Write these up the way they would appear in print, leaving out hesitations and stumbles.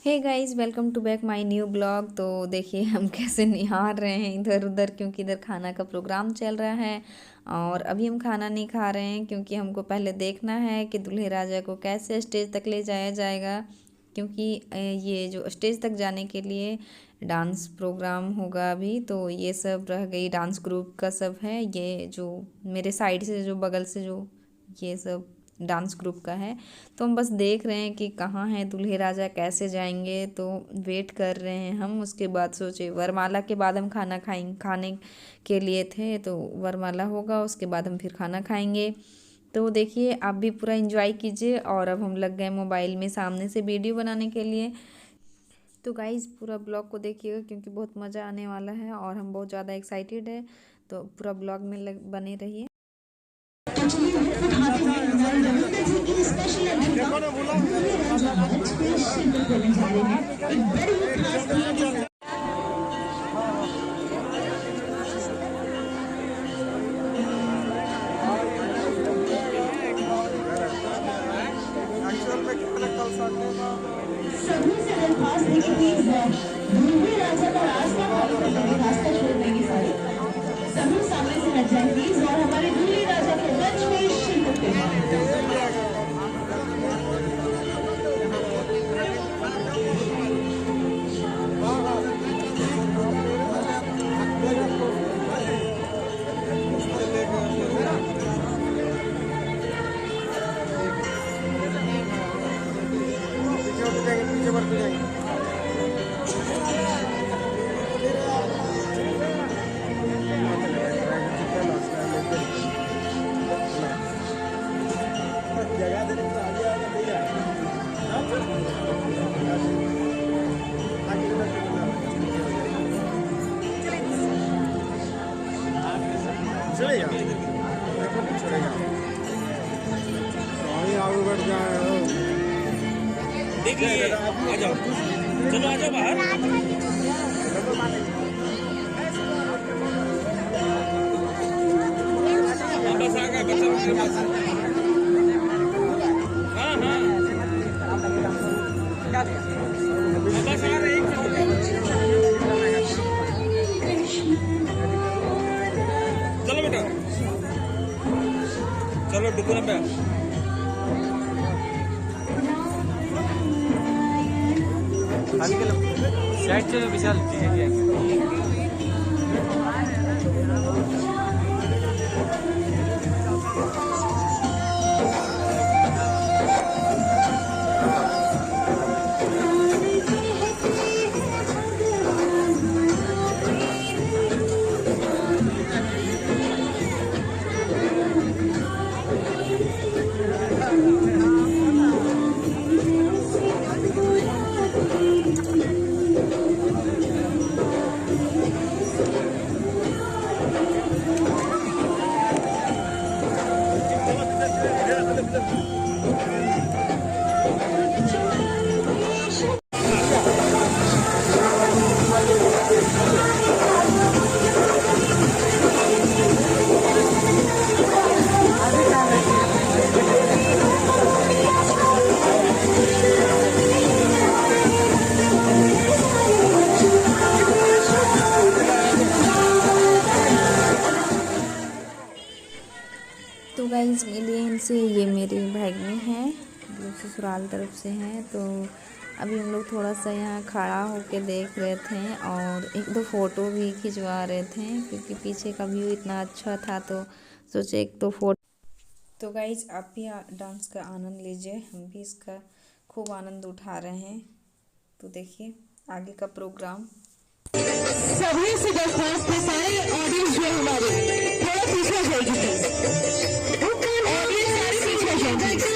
Hey guys, welcome to back my new blog. तो देखिए हम कैसे निहार रहे हैं इधर उधर, क्योंकि इधर खाना का प्रोग्राम चल रहा है। और अभी हम खाना नहीं खा रहे हैं क्योंकि हमको पहले देखना है कि दूल्हे राजा को कैसे स्टेज तक ले जाया जाएगा। क्योंकि ये जो स्टेज तक जाने के लिए डांस प्रोग्राम होगा अभी, तो ये सब रह गई डांस ग्रुप का सब है। ये जो मेरे साइड से जो बगल से जो ये सब डांस ग्रुप का है। तो हम बस देख रहे हैं कि कहाँ है दूल्हे राजा, कैसे जाएंगे। तो वेट कर रहे हैं हम। उसके बाद सोचे वरमाला के बाद हम खाने के लिए थे, तो वरमाला होगा उसके बाद हम फिर खाना खाएंगे। तो देखिए आप भी पूरा एंजॉय कीजिए। और अब हम लग गए मोबाइल में सामने से वीडियो बनाने के लिए। तो गाइज़ पूरा ब्लॉग को देखिएगा क्योंकि बहुत मज़ा आने वाला है और हम बहुत ज़्यादा एक्साइटेड है। तो पूरा ब्लॉग में बने रहिए। सभी से दरख्वास्त है कि प्लीज दूल्हे राजा का रास्ता रास्ता छोड़ देंगे सारे। सभी सामने से हट जाए प्लीज और हमारे दूल्हे राजा के मंच में शिरकत करें। चलेगा चलेगा आगे बढ़ जाए। देखिए आ जाओ, चलो आ जाओ बाहर। बस आ गए बस। हाँ हाँ बस आ रहे चलो बेटा, चलो डुबना पे साइड से विशाल तो गाइज़ मिलिए इनसे। ये मेरी भागनी है जो ससुराल तरफ से हैं। तो अभी हम लोग थोड़ा सा यहाँ खड़ा होके देख रहे थे और एक दो फ़ोटो भी खिंचवा रहे थे क्योंकि पीछे का व्यू इतना अच्छा था। तो सोचे एक दो फोटो। तो गाइज़ आप भी डांस का आनंद लीजिए, हम भी इसका खूब आनंद उठा रहे हैं। तो देखिए आगे का प्रोग्राम। सभी से दरख्वास्त है सारे ऑडियंस जो हमारे थोड़ा पीछे जाएगी। ऑडियंस सारी पीछे जाएगी।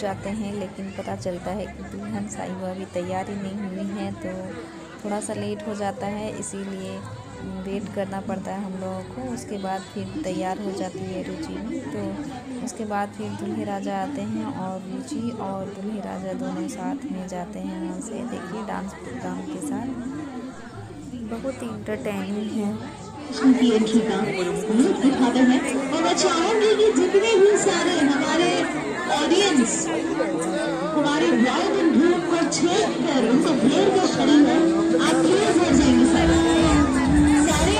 जाते हैं, लेकिन पता चलता है कि दुल्हन साहिबा अभी तैयार ही नहीं हुई है, तो थोड़ा सा लेट हो जाता है, इसीलिए वेट करना पड़ता है हम लोगों को। उसके बाद फिर तैयार हो जाती है रुचि भी, तो उसके बाद फिर दूल्हे राजा आते हैं और रुचि और दूल्हे राजा दोनों साथ में जाते हैं वहाँ से। देखिए डांस प्रोग्राम के साथ बहुत ही इंटरटेनिंग है। की एंट्री का लुत्फ उठाते हैं और मैं चाहूंगी कि जितने भी सारे हमारे ऑडियंस हमारे ब्राइड एंड ग्रूम को छेड़ कर उनको घेर कर खड़ी है, आप प्लीज हट जाएंगे सारे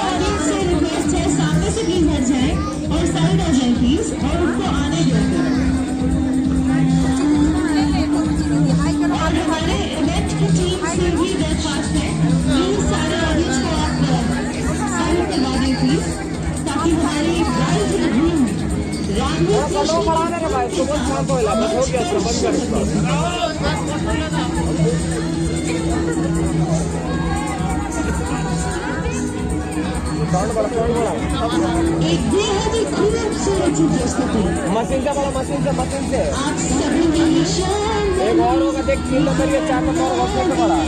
ऑडियंस से रिक्वेस्ट है, सामने से प्लीज हट जाए और साइड आ जाए प्लीज और उनको आने दें। और हमारे इवेंट की टीम से भी दरख्वास्त है, प्लीज सारे ऑडियंस को आप करवा दें प्लीज, ताकि हमारी ब्राइड एंड ग्रूम एक बेहद ही खूबसूरत प्रस्तुति मशीन से आप सभी मेरी शान एक और होगा, देख 3 नंबर ये 4 नंबर हॉस्पिटल पड़ा।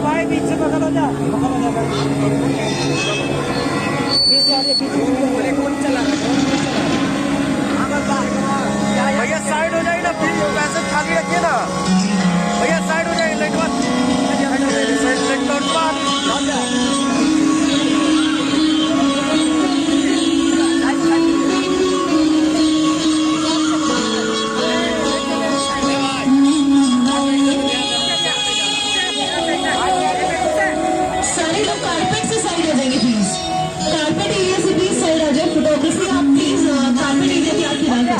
भाई बीच से पकड़ हो जा भैया साइड हो जाए ना, पैसे खाली रखिए ना भैया, साइड हो जाए लाइट बंद। सारे लोग कारपेट से साइड हो जाएंगे प्लीज, कारपेट एरिया से प्लीज साइड आ जाए। फोटोग्राफी आप प्लीज कारपेट एरिया की आपकी बात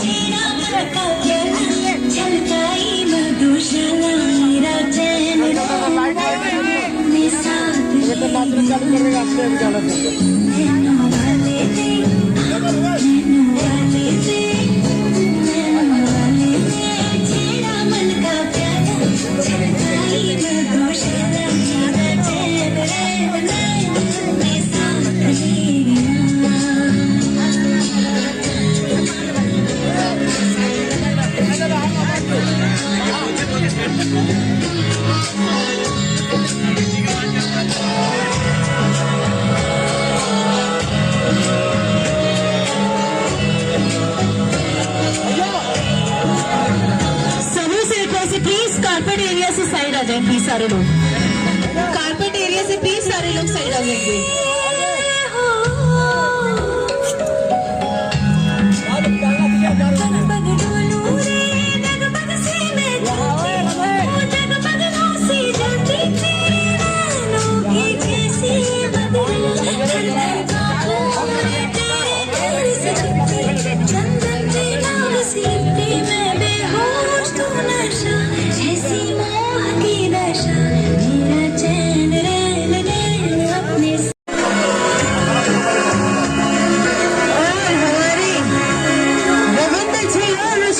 प्लीज सारे लोग कारपेट एरिया से प्लीज सारे लोग साइड आ जाएंगे। जैसी मोह की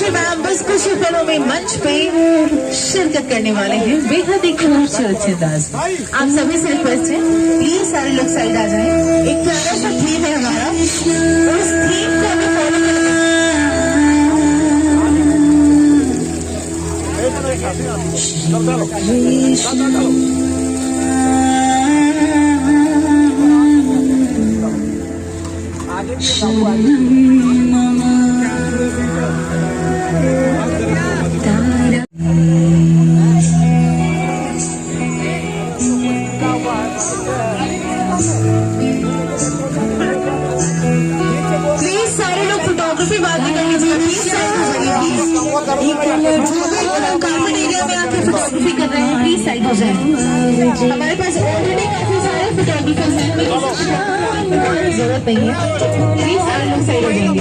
मीनाक्षी मैम बस कुछ ही पलों में मंच पे शिरकत करने वाले हैं बेहद ही खूबसूरत से अंदाज में। आप सभी से रिक्वेस्ट है प्लीज सारे लोग साइड आ जाएं। एक प्यारा सा थीम है हमारा, उस थीम को हमें फॉलो प्लीज सारे लोग फोटोग्राफी बात नहीं करनी चाहिए। कार्पेट एरिया में आके फोटोग्राफी कर रहे हैं, प्लीज साइड हो जाए। हमारे पास ऑलरेडी काफी सारे फोटोग्राफर्स हैं, जरूरत नहीं है, प्लीज सारे लोग साइड हो जाएंगे।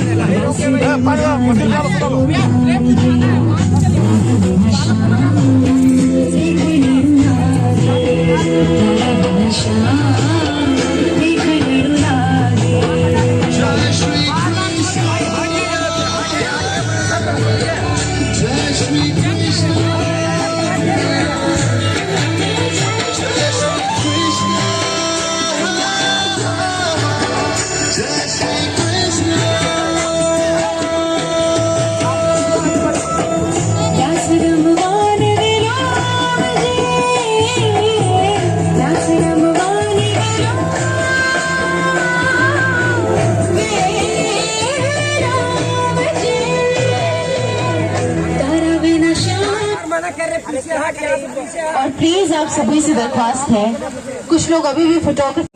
और प्लीज आप सभी से दरख्वास्त है, कुछ लोग अभी भी फोटोग्राफी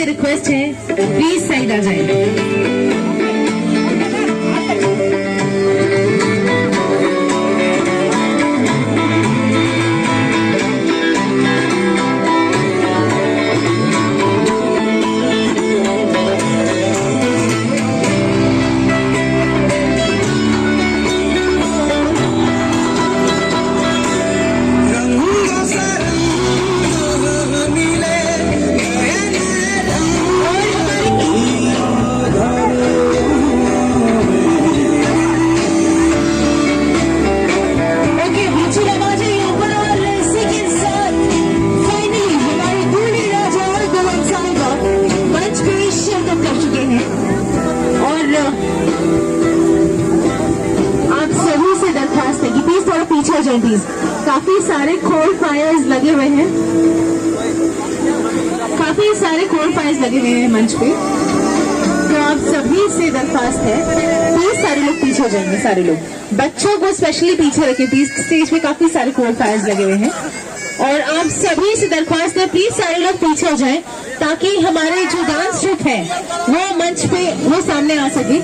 रिक्वेस्ट है, प्लीज साइड आ जाए। काफी सारे कोल फायर्स लगे हुए हैं, काफी सारे कोल फायर्स लगे हुए हैं मंच पे, तो आप सभी से दरख्वास्त है प्लीज सारे लोग पीछे हो जाएंगे। सारे लोग, बच्चों को स्पेशली पीछे रखें प्लीज, स्टेज पे काफी सारे कोल फायर्स लगे हुए हैं और आप सभी से दरख्वास्त है प्लीज सारे लोग पीछे हो जाएं ताकि हमारे जो डांस ट्रूप है वो मंच पे वो सामने आ सके।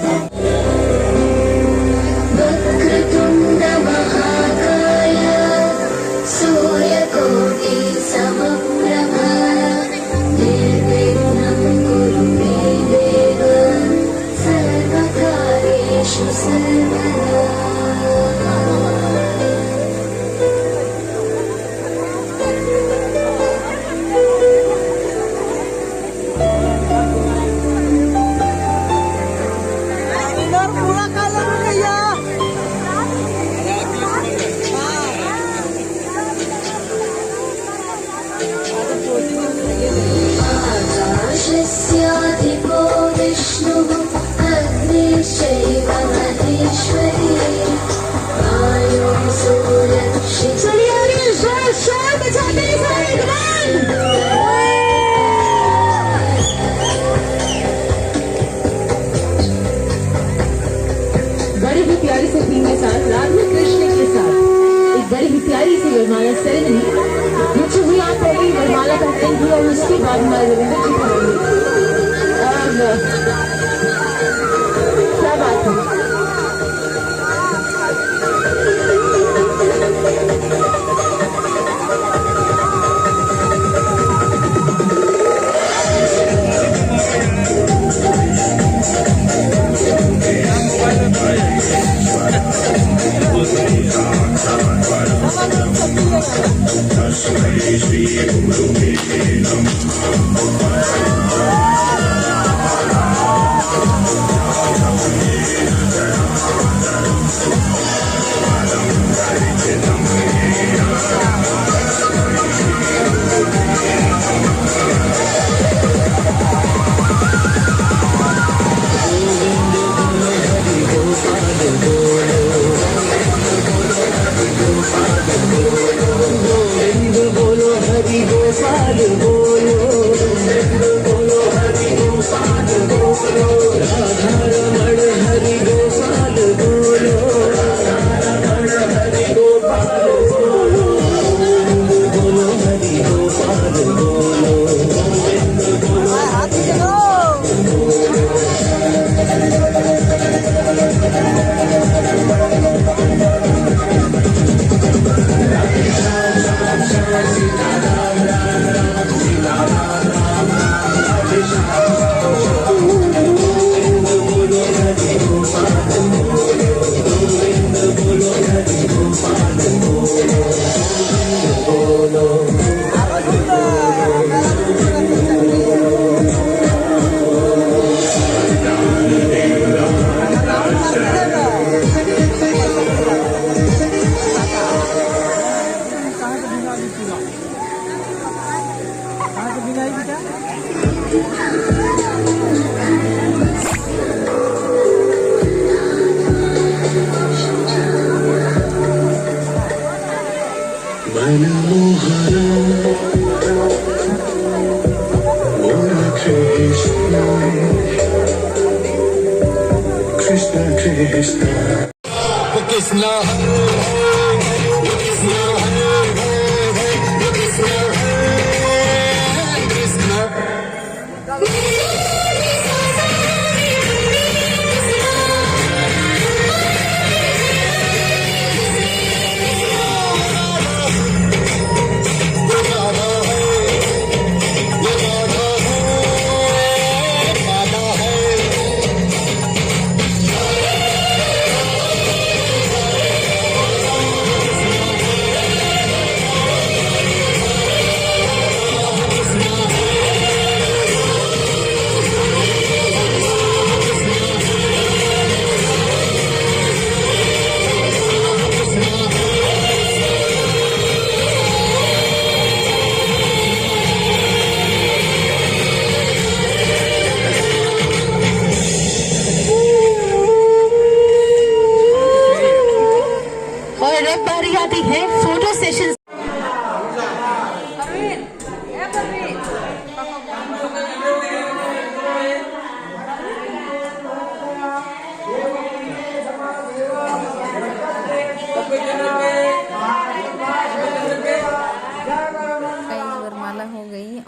आकाशस्याधिपो विष्णुः अग्निश्चैव महि चलिए ऑडियंस जोर शोर बजाते हैं सारे बड़ी ही प्यारी से थीम के साथ राधा कृष्ण के साथ एक बड़ी ही प्यारी सी वरमाला सेरेमनी जो हुई आप पहले वरमाला पहनेंगी और उसके बाद हमारे रविंद्र जी करेंगे और क्या बात है।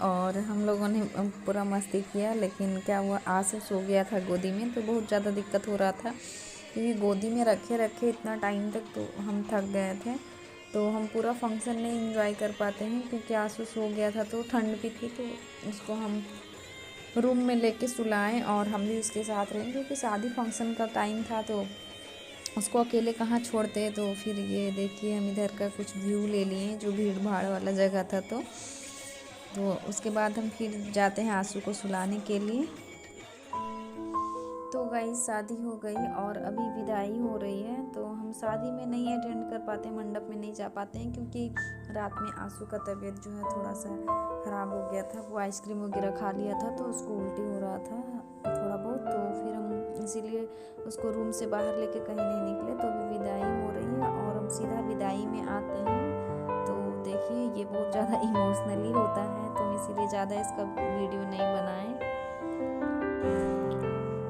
और हम लोगों ने पूरा मस्ती किया, लेकिन क्या हुआ, आंसू सो गया था गोदी में, तो बहुत ज़्यादा दिक्कत हो रहा था क्योंकि गोदी में रखे रखे इतना टाइम तक तो हम थक गए थे, तो हम पूरा फंक्शन नहीं एंजॉय कर पाते हैं क्योंकि आंसू सो गया था, तो ठंड भी थी, तो उसको हम रूम में लेके सुलाएं और हम भी उसके साथ रहें क्योंकि शादी फंक्शन का टाइम था, तो उसको अकेले कहाँ छोड़ते। तो फिर ये देखिए हम इधर का कुछ व्यू ले लिए जो भीड़ भाड़ वाला जगह था, तो उसके बाद हम फिर जाते हैं आंसू को सुलाने के लिए। तो गाइस शादी हो गई और अभी विदाई हो रही है, तो हम शादी में नहीं अटेंड कर पाते, मंडप में नहीं जा पाते हैं क्योंकि रात में आंसू का तबीयत जो है थोड़ा सा ख़राब हो गया था, वो आइसक्रीम वगैरह खा लिया था तो उसको उल्टी हो रहा था थोड़ा बहुत, तो फिर हम इसीलिए उसको रूम से बाहर लेके कहीं नहीं निकले। तो अभी विदाई हो रही है और हम सीधा विदाई में आते हैं। तो देखिए ये बहुत ज़्यादा इमोशनली होता है, तो हम इसीलिए ज़्यादा इसका वीडियो नहीं बनाएं।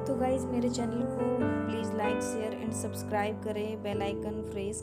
तो गाइज़ मेरे चैनल को please like share and subscribe करें, बेल आइकन प्रेस